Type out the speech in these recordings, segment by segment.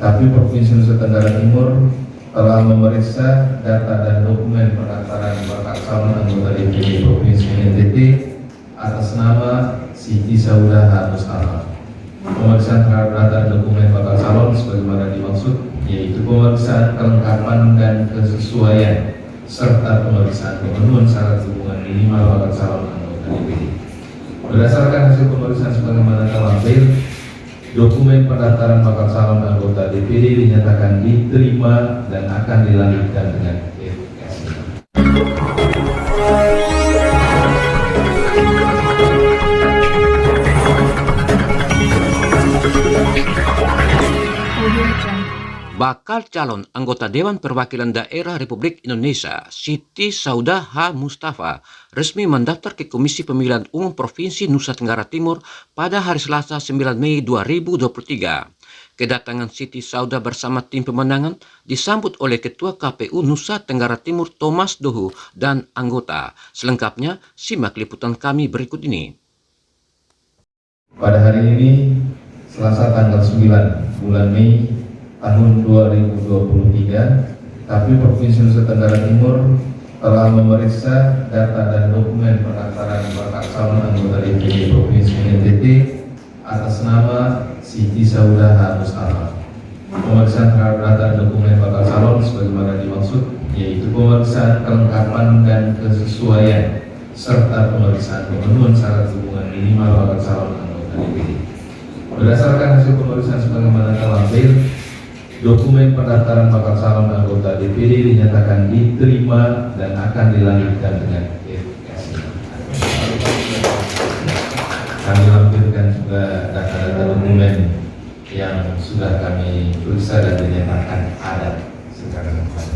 tapi Provinsi Nusa Tenggara Timur telah memeriksa data dan dokumen pendaftaran bakal calon anggota DPD Provinsi NTT atas nama Siti Saudah H. Mustafa. Pemeriksaan terhadap data dan dokumen bakal calon sebagaimana dimaksud, yaitu pemeriksaan kelengkapan dan kesesuaian serta pemeriksaan pemenuhan syarat hubungan minimal bakal calon anggota DPD. Berdasarkan hasil pemeriksaan sebagaimana terlampir, dokumen pendaftaran bakal calon anggota DPD dinyatakan diterima dan akan dilanjutkan dengan verifikasi. Bakal calon anggota Dewan Perwakilan Daerah Republik Indonesia Siti Saudah H. Mustafa resmi mendaftar ke Komisi Pemilihan Umum Provinsi Nusa Tenggara Timur pada hari Selasa 9 Mei 2023. Kedatangan Siti Saudah bersama tim pemenangan disambut oleh Ketua KPU Nusa Tenggara Timur Thomas Dohu dan anggota. Selengkapnya simak liputan kami berikut ini. Pada hari ini, Selasa tanggal 9 bulan Mei tahun 2023, tapi Provinsi Nusa Tenggara Timur telah memeriksa data dan dokumen pendaftaran bakal calon anggota DPD Provinsi NTT atas nama Siti Saudah H. Mustafa. Pemeriksaan terhadap data dan dokumen bakal calon sebagaimana dimaksud, yaitu pemeriksaan kelengkapan dan kesesuaian serta pemeriksaan pemenuhan syarat hubungan minimal bakal calon anggota DPD. Berdasarkan hasil pemeriksaan sebagaimana terlampir, dokumen pendaftaran bakal calon anggota DPD dinyatakan diterima dan akan dilanjutkan dengan verifikasi. Kami lampirkan juga data-data dokumen yang sudah kami periksa dan dinyatakan ada secara lengkap.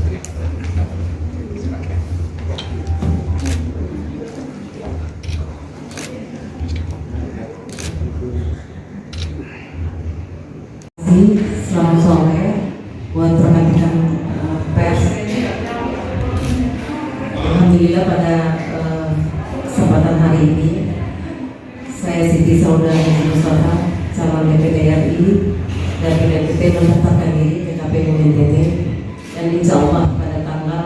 Selamat sore buat rekan-rekan pers. Alhamdulillah pada kesempatan hari ini saya Siti Saudah Mustafa, calon DPD RI dari NTT mendaftarkan diri ke KPU NTT, dan insya Allah pada tanggal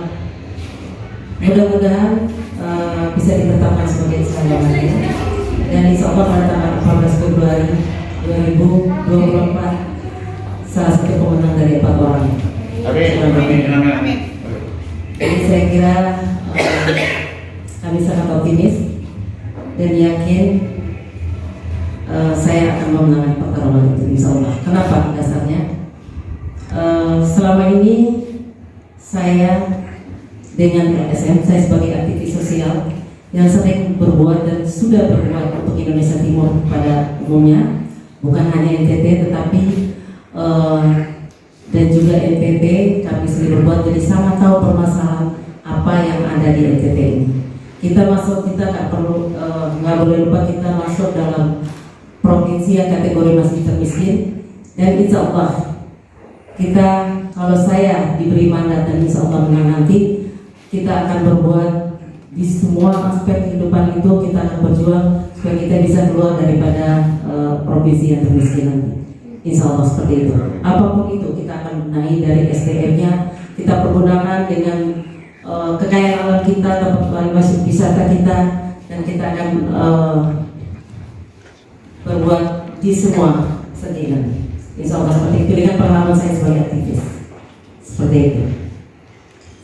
mudah-mudahan bisa ditetapkan sebagai calon, dan insya Allah pada tanggal 14 Februari 2024 salah satu pemenang dari 4 orang. Amin. Jadi saya kira kami sangat optimis dan yakin saya akan memenangkan pertarungan itu, insya Allah. Kenapa? Dasarnya selama ini saya dengan LSM, saya sebagai aktivis sosial yang sering berbuat dan sudah berbuat untuk Indonesia Timur pada umumnya, bukan hanya NTT tetapi dan juga NTT, kami sendiri berbuat, jadi sangat tahu permasalahan apa yang ada di NTT ini. Kita nggak boleh lupa kita masuk dalam provinsi yang kategori masih termiskin, dan insya Allah kita, kalau saya diberi mandat dan insya Allah menang nanti, kita akan berbuat di semua aspek kehidupan itu, kita akan berjuang supaya kita bisa keluar daripada provinsi yang termiskin nanti. Insya Allah seperti itu. Apapun itu kita akan benahi dari SDM-nya, kita pergunakan dengan kekayaan alam kita, tempat wisata kita, dan kita akan berbuat di semua segi. Insya Allah seperti itu dengan pengalaman saya sebagai aktivis. Seperti itu.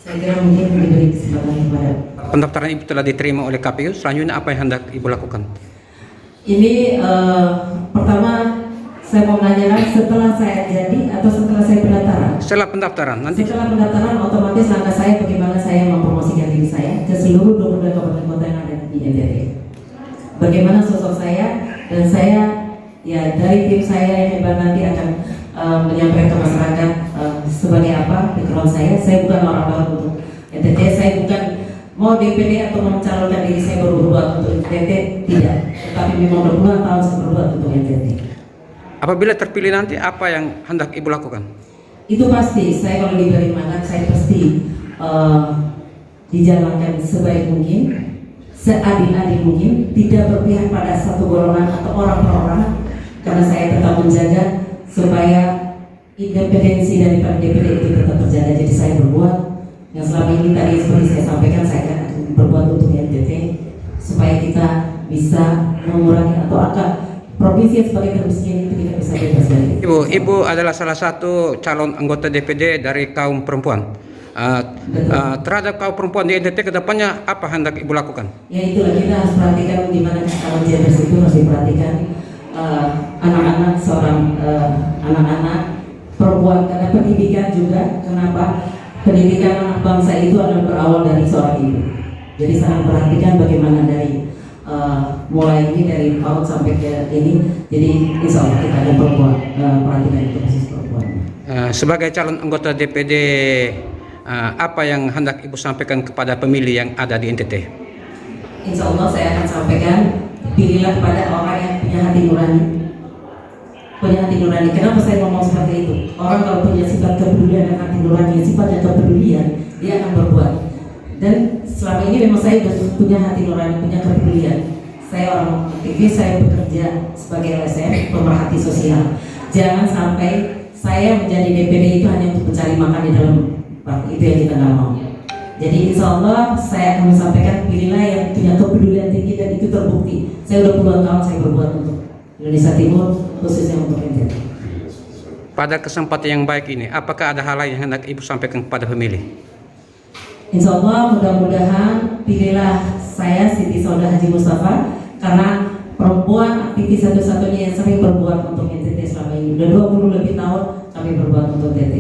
Saya kira mungkin diberi kesempatan kepada. Pendaftaran Ibu telah diterima oleh KPU. Selanjutnya apa yang hendak Ibu lakukan? Ini pertama saya mau menanyakan, setelah saya jadi atau setelah saya pendaftaran? Setelah pendaftaran nanti. Setelah pendaftaran otomatis langkah saya bagaimana saya mempromosikan diri saya ke seluruh 22 kabupaten kota yang ada di NTT. Bagaimana sosok saya, dan saya ya dari tim saya yang hebat nanti akan menyampaikan ke masyarakat sebagai apa background saya. Saya bukan orang baru untuk NTT, saya bukan mau DPD atau mencalonkan diri saya baru berbuat untuk NTT, tidak. Tetapi memang berpuluhan tahun saya berbuat untuk NTT. Apabila terpilih nanti, apa yang hendak Ibu lakukan? Itu pasti, saya kalau diberi mandat, saya pasti dijalankan sebaik mungkin, seadil-adil mungkin, tidak berpihak pada satu golongan atau orang per orang, karena saya tetap menjaga supaya independensi daripada DPD itu tetap terjaga. Jadi saya berbuat yang selama ini tadi seperti saya sampaikan, saya akan berbuat untuk NTT supaya kita bisa mengurangi atau akan provinsi sebagai termiskin itu tidak bisa bebas dari itu. Ibu adalah salah satu calon anggota DPD dari kaum perempuan. Terhadap kaum perempuan di NTT kedepannya apa hendak Ibu lakukan? Ya itulah, kita harus perhatikan gimana kalau gender itu harus diperhatikan anak-anak, seorang anak-anak perempuan, karena pendidikan juga. Kenapa? Pendidikan anak bangsa itu adalah berawal dari seorang ibu. Jadi sangat perhatikan bagaimana dari mulai ini dari PAUD sampai ke ini. Jadi insya Allah kita ada perempuan, perhatikan itu khusus perempuan. Sebagai calon anggota DPD, apa yang hendak Ibu sampaikan kepada pemilih yang ada di NTT? Insya Allah saya akan sampaikan, pilihlah kepada orang yang punya hati nurani. Punya hati nurani. Kenapa saya ngomong seperti itu? Orang kalau punya sifat kepedulian dan hati nurani, sifatnya kepedulian, dia akan berbuat. Dan selama ini memang saya punya hati nurani, punya kepedulian. Saya orang aktivis, saya bekerja sebagai LSM, pemerhati sosial. Jangan sampai saya menjadi DPD itu hanya untuk mencari makan di dalam partai, itu yang kita nggak mau. Jadi insya Allah saya akan menyampaikan, pilihlah yang punya kepedulian tinggi dan itu terbukti. Saya udah puluhan tahun saya berbuat untuk Indonesia Timur, khususnya untuk NTT. Pada kesempatan yang baik ini, apakah ada hal lain yang hendak Ibu sampaikan kepada pemilih? Insya Allah mudah-mudahan pilihlah saya Siti Saudah Haji Mustafa, karena perempuan aktivis satu-satunya yang sering berbuat untuk NTT selama ini. Udah 20 lebih tahun kami berbuat untuk NTT.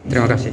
Terima kasih.